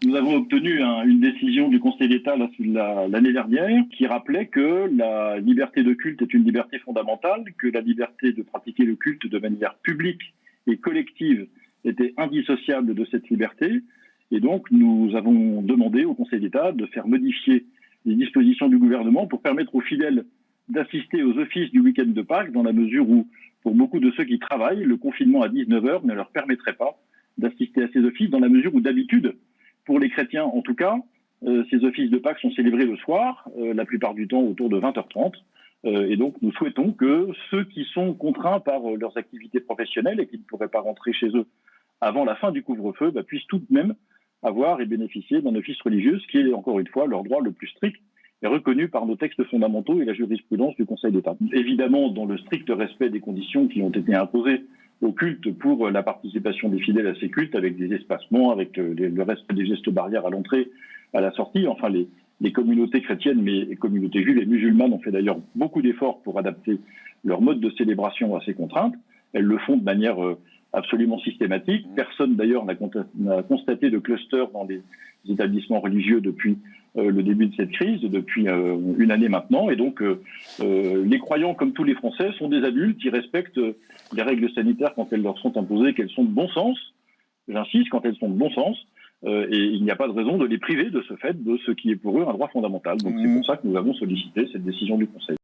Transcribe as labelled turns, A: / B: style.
A: Nous avons obtenu une décision du Conseil d'État l'année dernière qui rappelait que la liberté de culte est une liberté fondamentale, que la liberté de pratiquer le culte de manière publique et collective était indissociable de cette liberté. Et donc, nous avons demandé au Conseil d'État de faire modifier les dispositions du gouvernement pour permettre aux fidèles d'assister aux offices du week-end de Pâques, dans la mesure où, pour beaucoup de ceux qui travaillent, le confinement à 19h ne leur permettrait pas d'assister à ces offices, dans la mesure où, d'habitude, pour les chrétiens en tout cas, ces offices de Pâques sont célébrés le soir, la plupart du temps autour de 20h30. Et donc, nous souhaitons que ceux qui sont contraints par leurs activités professionnelles et qui ne pourraient pas rentrer chez eux avant la fin du couvre-feu puissent tout de même avoir et bénéficier d'un office religieux, ce qui est, encore une fois, leur droit le plus strict et reconnu par nos textes fondamentaux et la jurisprudence du Conseil d'État. Évidemment, dans le strict respect des conditions qui ont été imposées au culte pour la participation des fidèles à ces cultes, avec des espacements, avec le respect des gestes barrières à l'entrée, à la sortie. Enfin, les communautés chrétiennes, mais les communautés juives et musulmanes ont fait d'ailleurs beaucoup d'efforts pour adapter leur mode de célébration à ces contraintes. Elles le font de manière absolument systématique. Personne d'ailleurs n'a constaté de cluster dans les établissements religieux depuis le début de cette crise, depuis une année maintenant. Et donc, les croyants, comme tous les Français, sont des adultes qui respectent les règles sanitaires quand elles leur sont imposées, qu'elles sont de bon sens. J'insiste, quand elles sont de bon sens. Et il n'y a pas de raison de les priver de ce fait, de ce qui est pour eux un droit fondamental. Donc c'est pour ça que nous avons sollicité cette décision du Conseil.